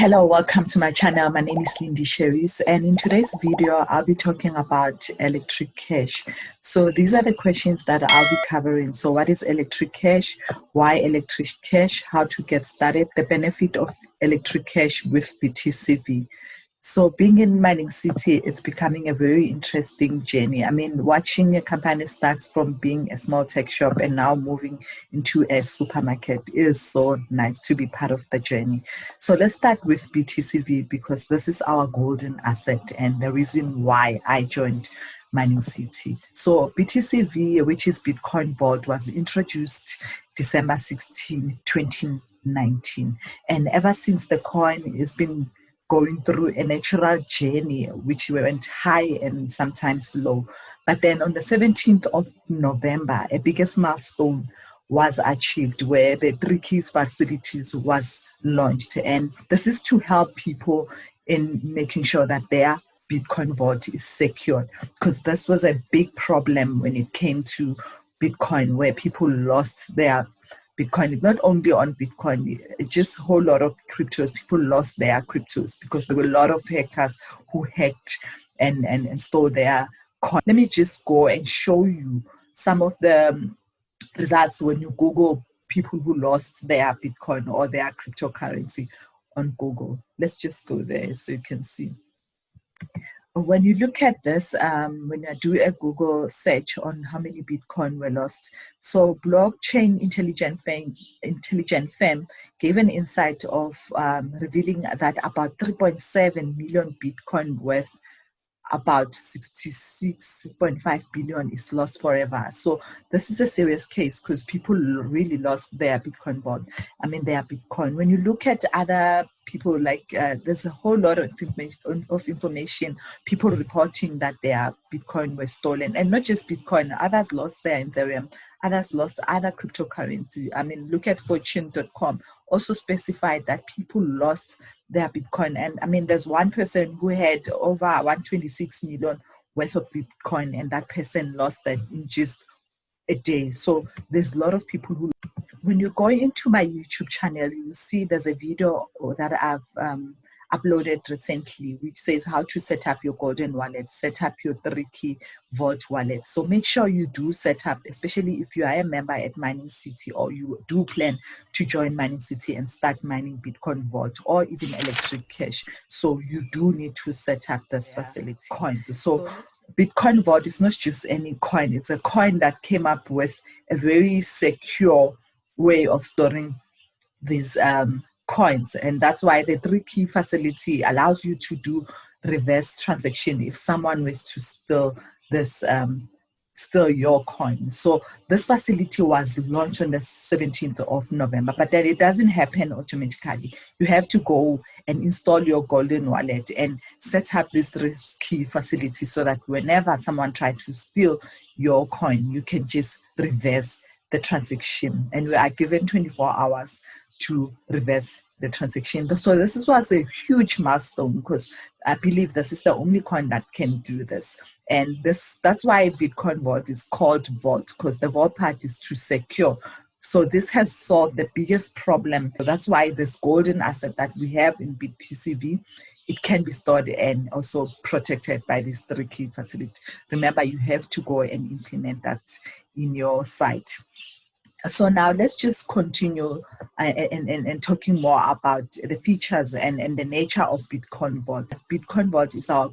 Hello, welcome to my channel. My name is Lindy Sherries, and in today's video I'll be talking about electric cash. So these are the questions that I'll be covering. So what is electric cash, why electric cash, how to get started, the benefit of electric cash with BTCV. So being in Mining City, it's becoming a very interesting journey. I mean, watching a company start from being a small tech shop and now moving into a supermarket is so nice to be part of the journey. So let's start with BTCV because this is our golden asset and the reason why I joined Mining City. So BTCV, which is Bitcoin Vault, was introduced December 16, 2019. And ever since, the coin has been going through a natural journey, which went high and sometimes low. But then on the 17th of November, a biggest milestone was achieved where the 3 keys facilities was launched. And this is to help people in making sure that their Bitcoin vault is secured, because this was a big problem when it came to Bitcoin, where people lost their Bitcoin. Not only on Bitcoin, just a whole lot of cryptos. People lost their cryptos because there were a lot of hackers who hacked and stole their coin. Let me just go and show you some of the results when you Google people who lost their Bitcoin or their cryptocurrency on Google. Let's just go there so you can see. When you look at this, when I do a Google search on how many Bitcoin were lost, so blockchain intelligent firm gave an insight of revealing that about 3.7 million Bitcoin worth about 66.5 billion is lost forever. So this is a serious case because people really lost their Bitcoin vault. I mean, their Bitcoin. When you look at other people, like there's a whole lot of information, people reporting that their Bitcoin was stolen, and not just Bitcoin. Others lost their Ethereum. Others lost other cryptocurrency. I mean, look at fortune.com. Also specified that people lost their Bitcoin. And I mean, there's one person who had over 126 million worth of Bitcoin, and that person lost that in just a day. So there's a lot of people who, when you go into my YouTube channel, you see there's a video that I've uploaded recently, which says how to set up your golden wallet, set up your 3-key vault wallet. So make sure you do set up, especially if you are a member at Mining City or you do plan to join Mining City and start mining Bitcoin Vault or even electric cash. So you do need to set up this facility coins. So Bitcoin Vault is not just any coin. It's a coin that came up with a very secure way of storing these coins, and that's why the 3-key facility allows you to do reverse transaction if someone was to steal this steal your coin. So this facility was launched on the 17th of November, but then it doesn't happen automatically. You have to go and install your golden wallet and set up this 3-key facility so that whenever someone tries to steal your coin, you can just reverse the transaction, and we are given 24 hours to reverse the transaction. So this was a huge milestone because I believe this is the only coin that can do this. And that's why Bitcoin Vault is called Vault, because the Vault part is to secure. So this has solved the biggest problem. That's why this golden asset that we have in BTCV, it can be stored and also protected by this 3-key facility. Remember, you have to go and implement that in your site. So now let's just continue and talking more about the features and the nature of Bitcoin Vault. Bitcoin Vault is our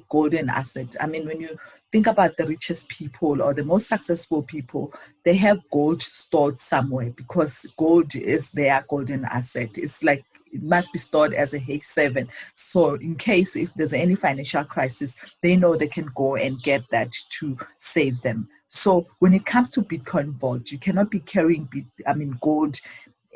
golden asset. I mean, when you think about the richest people or the most successful people, they have gold stored somewhere because gold is their golden asset. It's like it must be stored as a H7. So in case if there's any financial crisis, they know they can go and get that to save them. So when it comes to Bitcoin Vault, you cannot be carrying gold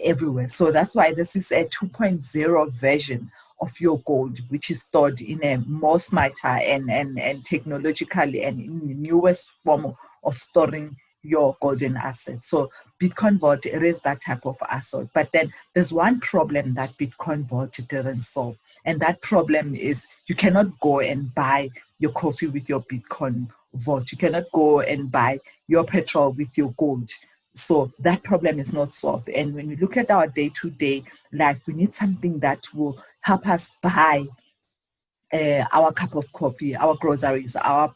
everywhere. So that's why this is a 2.0 version of your gold, which is stored in a more smarter and technologically and in the newest form of storing your golden asset. So Bitcoin Vault, it is that type of asset. But then there's one problem that Bitcoin Vault didn't solve. And that problem is you cannot go and buy your coffee with your Bitcoin Vault. You cannot go and buy your petrol with your gold. So that problem is not solved. And when we look at our day-to-day life, we need something that will help us buy our cup of coffee, our groceries, our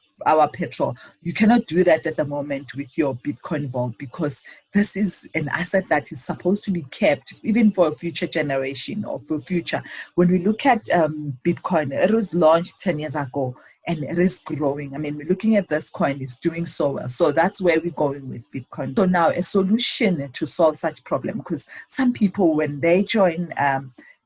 petrol. You cannot do that at the moment with your Bitcoin vault, because this is an asset that is supposed to be kept even for a future generation or for future. When we look at Bitcoin, it was launched 10 years ago and it is growing. I mean, we're looking at this coin, is doing so well. So that's where we're going with Bitcoin. So now a solution to solve such problem, because some people, when they join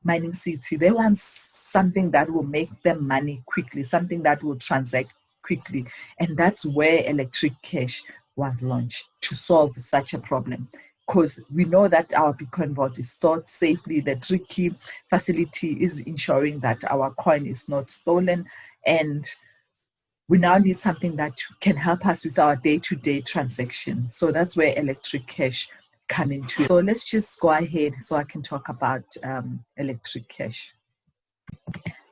mining city, they want something that will make them money quickly, something that will transact quickly. And that's where electric cash was launched, to solve such a problem, because we know that our Bitcoin vault is stored safely. The tricky facility is ensuring that our coin is not stolen, and we now need something that can help us with our day-to-day transaction. So that's where electric cash come into it. So let's just go ahead so I can talk about electric cash.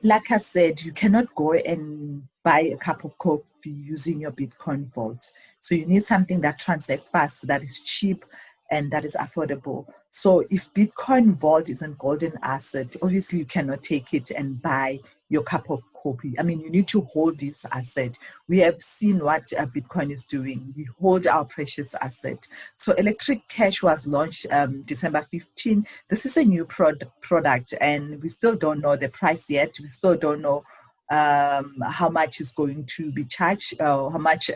Like I said, you cannot go and buy a cup of coffee using your Bitcoin vault. So you need something that transacts fast, that is cheap, and that is affordable. So if Bitcoin vault is a golden asset, obviously you cannot take it and buy your cup of coffee. I mean, you need to hold this asset. We have seen what Bitcoin is doing. We hold our precious asset. So electric cash was launched December 15. This is a new product, and we still don't know the price yet. We still don't know how much is going to be charged, how much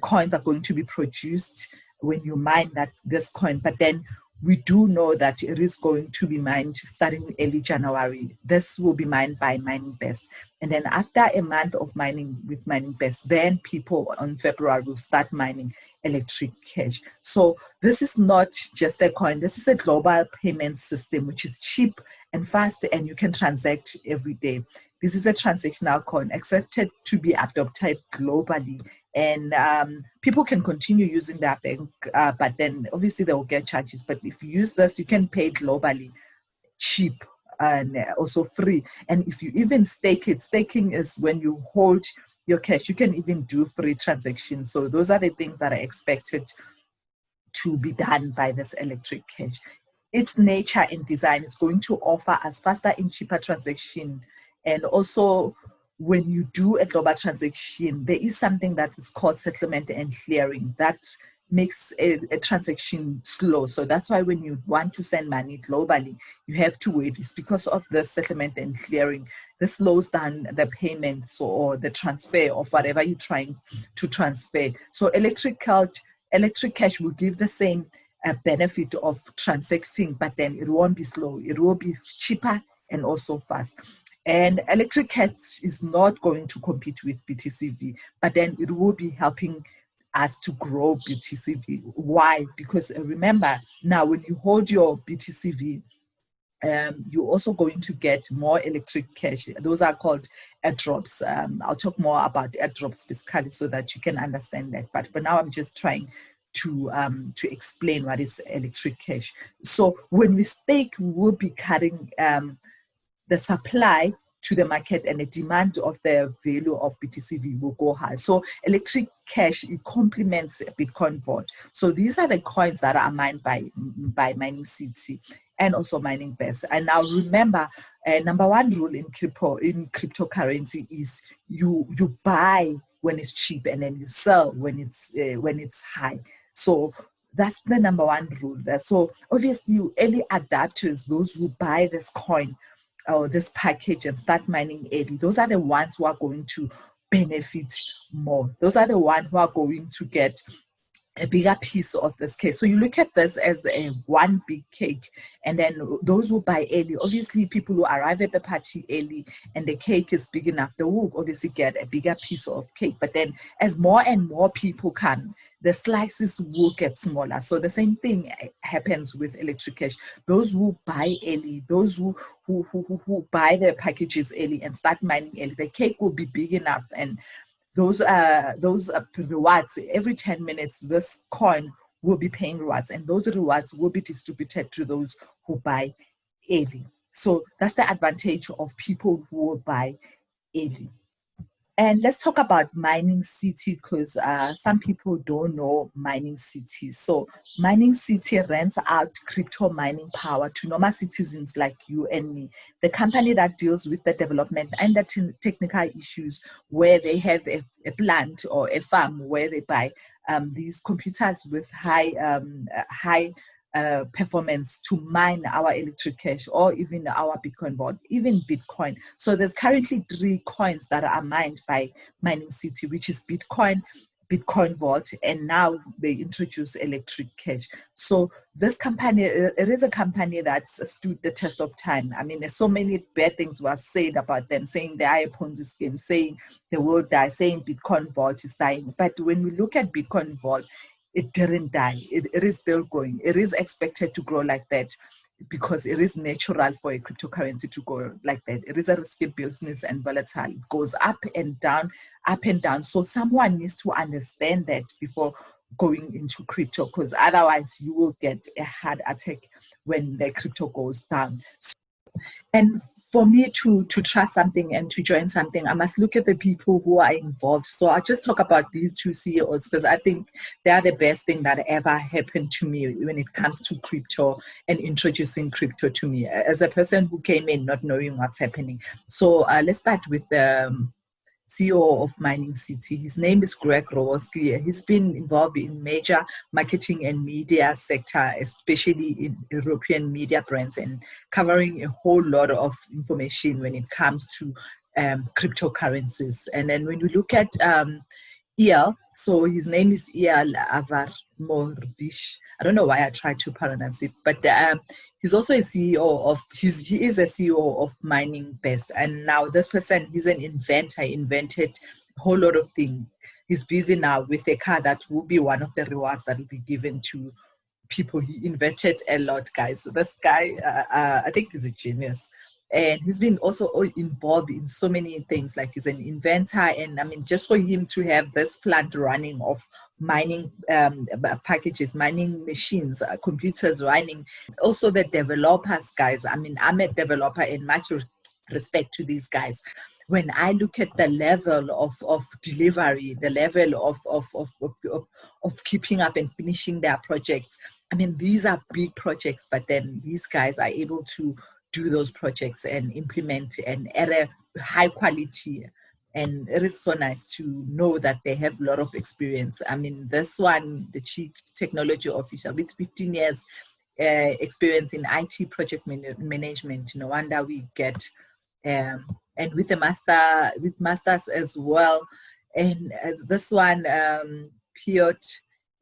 coins are going to be produced when you mine this coin. But then we do know that it is going to be mined starting early January. This will be mined by Mining Best. And then after a month of mining with Mining Best, then people on February will start mining electric cash. So this is not just a coin. This is a global payment system, which is cheap and fast, and you can transact every day. This is a transactional coin accepted to be adopted globally. And people can continue using their bank, but then obviously they will get charges. But if you use this, you can pay globally, cheap, and also free. And if you even stake it, staking is when you hold your cash, you can even do free transactions. So those are the things that are expected to be done by this electric cash. Its nature and design is going to offer us faster and cheaper transaction. And also, when you do a global transaction, there is something that is called settlement and clearing that makes a transaction slow. So that's why when you want to send money globally, you have to wait. It's because of the settlement and clearing. This slows down the payments or the transfer of whatever you're trying to transfer. So electric cash will give the same benefit of transacting, but then it won't be slow. It will be cheaper and also fast. And electric cash is not going to compete with BTCV, but then it will be helping us to grow BTCV. Why? Because remember, now when you hold your BTCV, you're also going to get more electric cash. Those are called airdrops. I'll talk more about airdrops basically so that you can understand that. But for now, I'm just trying to explain what is electric cash. So when we stake, we will be cutting the supply to the market, and the demand of the value of BTCV will go high. So electric cash, it complements Bitcoin vault. So these are the coins that are mined by Mining City and also Mining Best. And now remember, number one rule in cryptocurrency is you buy when it's cheap and then you sell when it's high. So that's the number one rule there. So obviously, early adapters, those who buy this coin or this package and start mining early, those are the ones who are going to benefit more. Those are the ones who are going to get a bigger piece of this cake. So you look at this as one big cake, and then those who buy early, obviously people who arrive at the party early and the cake is big enough, they will obviously get a bigger piece of cake. But then as more and more people come, the slices will get smaller. So the same thing happens with electric cash. Those who buy early, those who buy their packages early and start mining early, the cake will be big enough, and those rewards, every 10 minutes, this coin will be paying rewards, and those rewards will be distributed to those who buy early. So that's the advantage of people who will buy early. And let's talk about Mining City, because some people don't know Mining City. So Mining City rents out crypto mining power to normal citizens like you and me. The company that deals with the development and the technical issues, where they have a plant or a farm where they buy these computers with high performance to mine our electric cash or even our Bitcoin vault, even Bitcoin. So there's currently 3 coins that are mined by Mining City, which is Bitcoin, Bitcoin Vault, and now they introduce electric cash. So this company, it is a company that's stood the test of time. I mean, there's so many bad things were said about them, saying they are a Ponzi scheme, saying they will die, saying Bitcoin Vault is dying. But when we look at Bitcoin Vault, it didn't die. It is still growing. It is expected to grow like that because it is natural for a cryptocurrency to go like that. It is a risky business and volatile. It goes up and down, up and down. So someone needs to understand that before going into crypto, because otherwise you will get a heart attack when the crypto goes down. And for me to trust something and to join something, I must look at the people who are involved. So I'll just talk about these 2 CEOs because I think they are the best thing that ever happened to me when it comes to crypto and introducing crypto to me as a person who came in not knowing what's happening. So let's start with the CEO of Mining City. His name is Greg Rowalski. He's been involved in major marketing and media sector, especially in European media brands, and covering a whole lot of information when it comes to cryptocurrencies. And then when you look at EL, so his name is EL Avarmorvish. I don't know why I tried to pronounce it, but he's also a CEO of, he is a CEO of Mining Best. And now this person, he's an inventor, invented a whole lot of things. He's busy now with a car that will be one of the rewards that will be given to people. He invented a lot, guys. So this guy, I think he's a genius. And he's been also involved in so many things, like he's an inventor. And I mean, just for him to have this plant running of mining packages, mining machines, computers running, also the developers, guys. I mean, I'm a developer, and much respect to these guys. When I look at the level of delivery, the level of keeping up and finishing their projects, I mean, these are big projects, but then these guys are able to do those projects and implement and at a high quality. And it is so nice to know that they have a lot of experience. I mean, this one, the chief technology officer with 15 years experience in IT project management, no wonder we get, and with the masters as well. And this one, Piotr,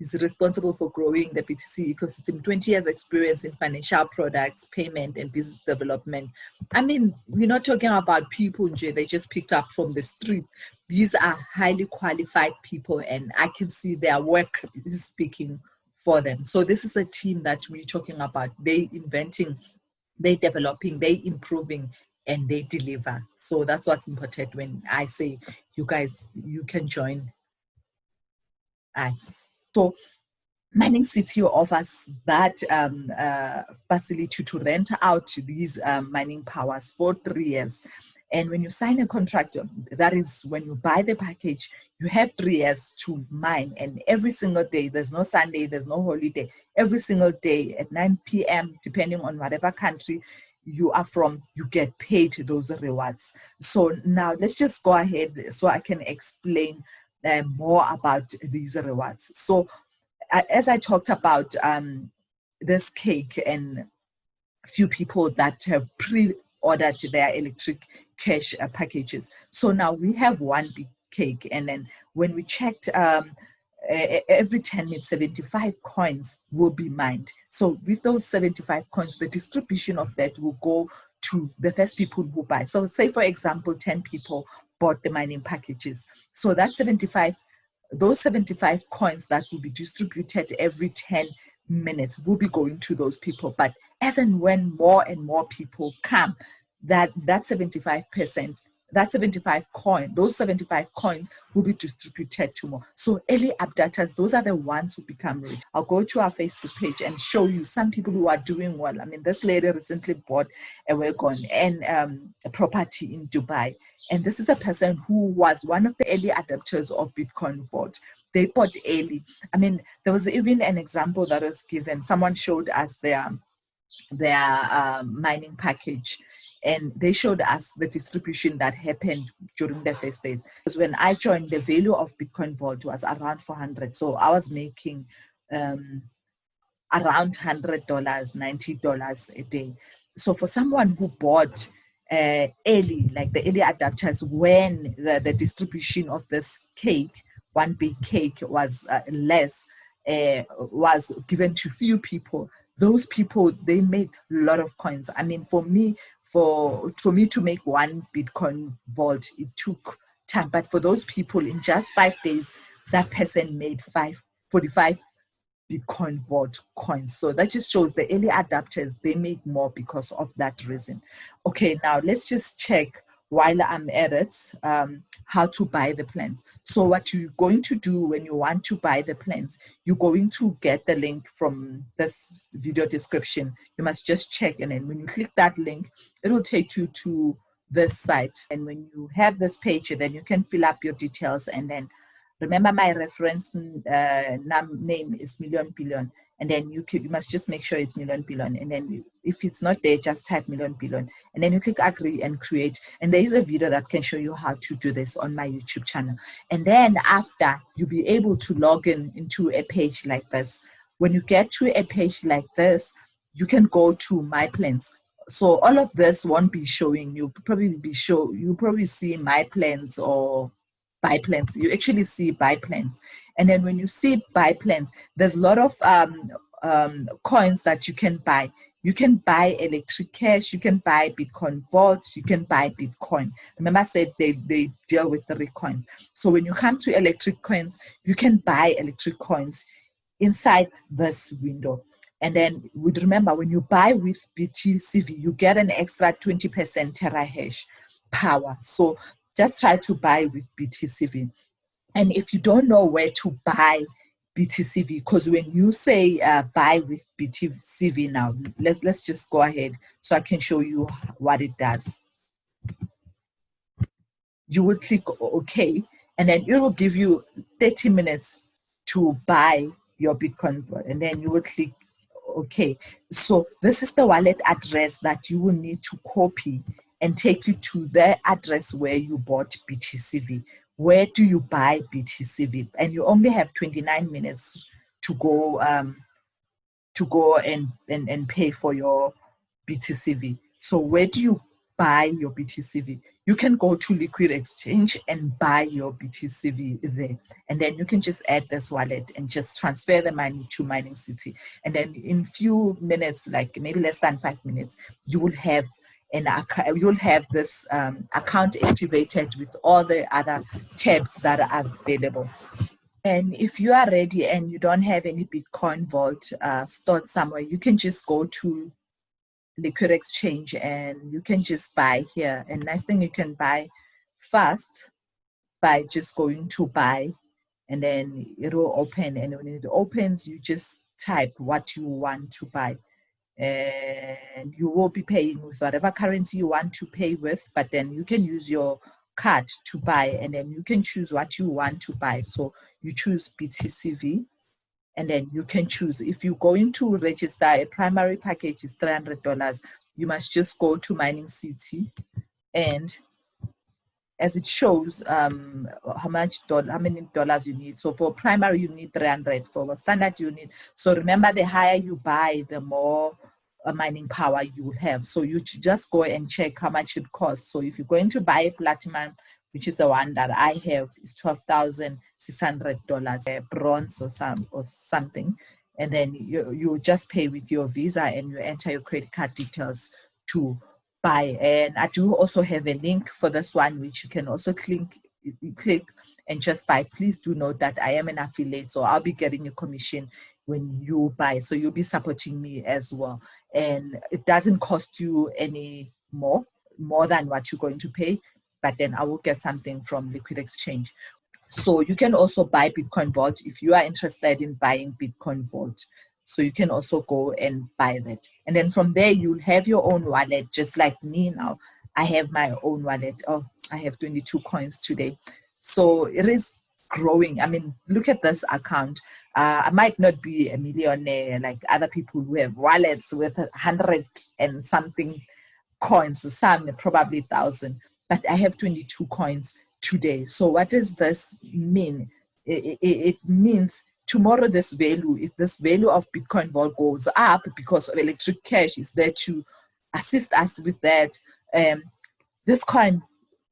is responsible for growing the BTC ecosystem, 20 years experience in financial products, payment, and business development. I mean, we're not talking about people they just picked up from the street. These are highly qualified people, and I can see their work is speaking for them. So this is a team that we're talking about. They inventing, they developing, they improving, and they deliver. So that's what's important when I say, you guys, you can join us. So Mining City offers that facility to rent out these mining powers for 3 years. And when you sign a contract, that is when you buy the package, you have 3 years to mine. And every single day, there's no Sunday, there's no holiday. Every single day at 9 p.m., depending on whatever country you are from, you get paid those rewards. So now let's just go ahead so I can explain more about these rewards. So as I talked about this cake and a few people that have pre-ordered their electric cash packages. So now we have one big cake, and then when we checked, every 10 minutes, 75 coins will be mined. So with those 75 coins, the distribution of that will go to the first people who buy. So say, for example, 10 people bought the mining packages. So that's 75, those 75 coins that will be distributed every 10 minutes will be going to those people. But as and when more and more people come, that 75%, that 75 coin, those 75 coins will be distributed to more. So early adopters, those are the ones who become rich. I'll go to our Facebook page and show you some people who are doing well. I mean, this lady recently bought a wagon and a property in Dubai. And this is a person who was one of the early adopters of Bitcoin Vault. They bought early. I mean, there was even an example that was given. Someone showed us their mining package, and they showed us the distribution that happened during the first days. Because when I joined, the value of Bitcoin Vault was around 400. So I was making around $100, $90 a day. So for someone who bought early, like the early adapters, when the distribution of this cake, one big cake, was less, was given to few people, those people, they made a lot of coins. I mean, for me to make one Bitcoin Vault, it took time. But for those people, in just 5 days, that person made 45 Bitcoin Vault coins. So that just shows the early adapters, they make more because of that reason. Okay, now let's just check while I'm at it, how to buy the plans. So what you're going to do when you want to buy the plans, you're going to get the link from this video description. You must just check, and then when you click that link, it will take you to this site. And when you have this page, then you can fill up your details, and then remember my reference name is million billion, and then you must just make sure it's million billion, and then if it's not there, just type million billion, and then you click agree and create. And there is a video that can show you how to do this on my YouTube channel. And then after, you'll be able to log into a page like this. When you get to a page like this, you can go to my plans. So all of this won't be showing. You'll probably see my plans or buy plans. You actually see buy plans, and then when you see buy plans, there's a lot of coins that you can buy. You can buy electric cash, you can buy Bitcoin Vault, you can buy Bitcoin. Remember I said they deal with 3 coins. So when you come to electric coins, you can buy electric coins inside this window. And then remember, when you buy with BTCV, you get an extra 20% terahash power. So just try to buy with BTCV. And if you don't know where to buy BTCV, because when you say buy with BTCV now, let's just go ahead so I can show you what it does. You will click OK, and then it will give you 30 minutes to buy your Bitcoin, and then you will click OK. So this is the wallet address that you will need to copy and take you to the address where you bought BTCV. Where do you buy BTCV? And you only have 29 minutes to go and pay for your BTCV. So where do you buy your BTCV? You can go to Liquid Exchange and buy your BTCV there. And then you can just add this wallet and just transfer the money to Mining City. And then in few minutes, like maybe less than 5 minutes, you will have you'll have this account activated with all the other tabs that are available. And if you are ready and you don't have any Bitcoin Vault stored somewhere, you can just go to Liquid Exchange and you can just buy here. And nice thing, you can buy fast by just going to buy, and then it will open. And when it opens, you just type what you want to buy. And you will be paying with whatever currency you want to pay with, but then you can use your card to buy, and then you can choose what you want to buy. So you choose BTCV, and then you can choose, if you're going to register a primary package is $300, you must just go to Mining City, and as it shows how many dollars you need. So for primary you need 300, for standard you need. So remember, the higher you buy, the more mining power you will have. So you just go and check how much it costs. So if you're going to buy a platinum, which is the one that I have, is $12,600, bronze or something, and then you just pay with your Visa and you enter your credit card details to buy. And I do also have a link for this one, which you can also click and just buy. Please do note that I am an affiliate, so I'll be getting a commission when you buy, so you'll be supporting me as well. And it doesn't cost you any more than what you're going to pay, but then I will get something from Liquid Exchange. So you can also buy Bitcoin Vault if you are interested in buying Bitcoin Vault. So you can also go and buy that. And then from there, you'll have your own wallet, just like me now. I have my own wallet. Oh, I have 22 coins today. So it is growing. I mean, look at this account. I might not be a millionaire like other people who have wallets with 100 and something coins, some probably 1,000, but I have 22 coins today. So what does this mean? It means tomorrow this value, if this value of Bitcoin Vault goes up because of electric cash is there to assist us with that, this coin,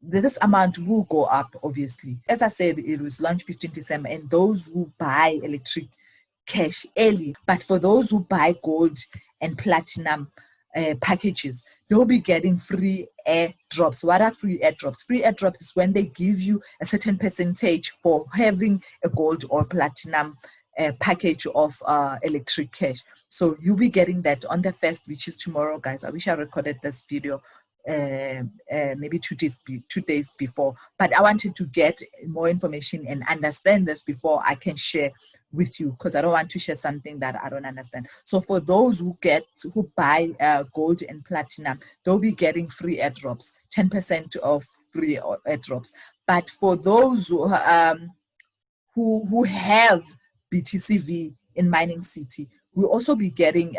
this amount will go up, obviously. As I said, it was launched 15 December, and those who buy electric cash early, but for those who buy gold and platinum packages, they'll be getting free airdrops. What are free airdrops? Free airdrops is when they give you a certain percentage for having a gold or platinum package of electric cash. So you'll be getting that on the 1st, which is tomorrow, guys. I wish I recorded this video maybe 2 days before, but I wanted to get more information and understand this before I can share with you, because I don't want to share something that I don't understand. So for those who buy gold and platinum, they'll be getting free airdrops, 10% of free airdrops. But for those who have BTCV in Mining City, we'll also be getting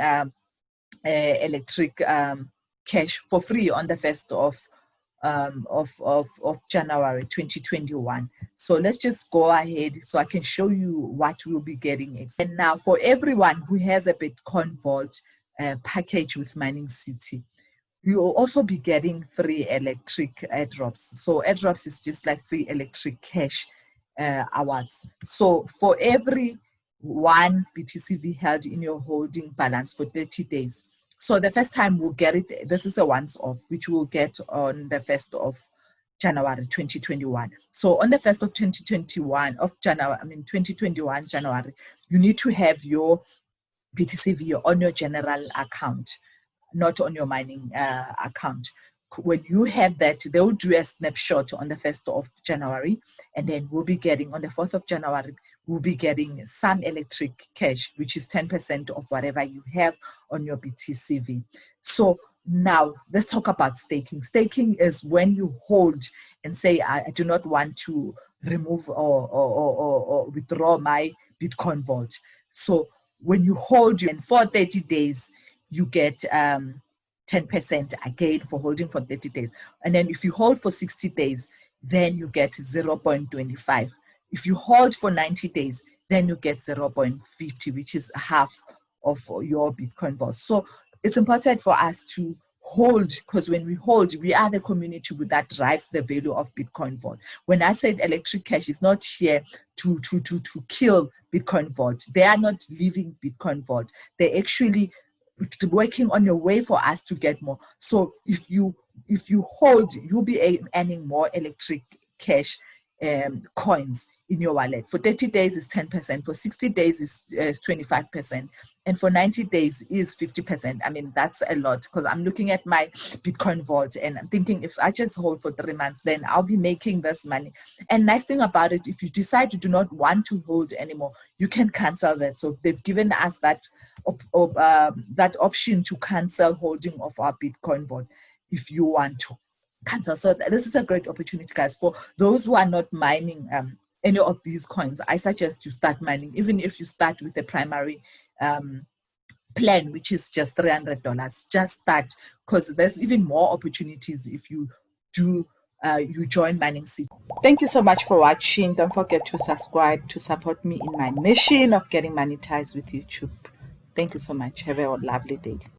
electric cash for free on the 1st of January 2021. So let's just go ahead so I can show you what we'll be getting. And now for everyone who has a Bitcoin Vault package with Mining City, we will also be getting free electric airdrops. So airdrops is just like free electric cash awards. So for every 1 BTCV held in your holding balance for 30 days, so the first time we'll get it, this is a once-off, which we'll get on the 1st of January 2021. So on the 1st of 2021 January, you need to have your BTCV on your general account, not on your mining account. When you have that, they'll do a snapshot on the 1st of January, and then we'll be getting on the 4th of January, we'll be getting some electric cash, which is 10% of whatever you have on your BTCV. So now let's talk about staking. Staking is when you hold and say, I do not want to remove or withdraw my Bitcoin Vault. So when you hold, and for 30 days, you get 10% again for holding for 30 days. And then if you hold for 60 days, then you get 0.25. If you hold for 90 days, then you get 0.50, which is half of your Bitcoin Vault. So it's important for us to hold, because when we hold, we are the community that drives the value of Bitcoin Vault. When I said electric cash is not here to kill Bitcoin Vault, they are not leaving Bitcoin Vault. They're actually working on a way for us to get more. So if you hold, you'll be earning more electric cash coins in your wallet. For 30 days is 10%, for 60 days is 25%, and for 90 days is 50%. I mean, that's a lot, because I'm looking at my Bitcoin Vault and I'm thinking, if I just hold for 3 months, then I'll be making this money. And nice thing about it, if you decide you do not want to hold anymore, you can cancel that. So they've given us that option to cancel holding of our Bitcoin Vault if you want to cancel. So this is a great opportunity, guys. For those who are not mining any of these coins, I suggest you start mining, even if you start with a primary plan, which is just $300. Just start, because there's even more opportunities if you do you join Mining City. Thank you so much for watching. Don't forget to subscribe to support me in my mission of getting monetized with YouTube. Thank you so much. Have a lovely day.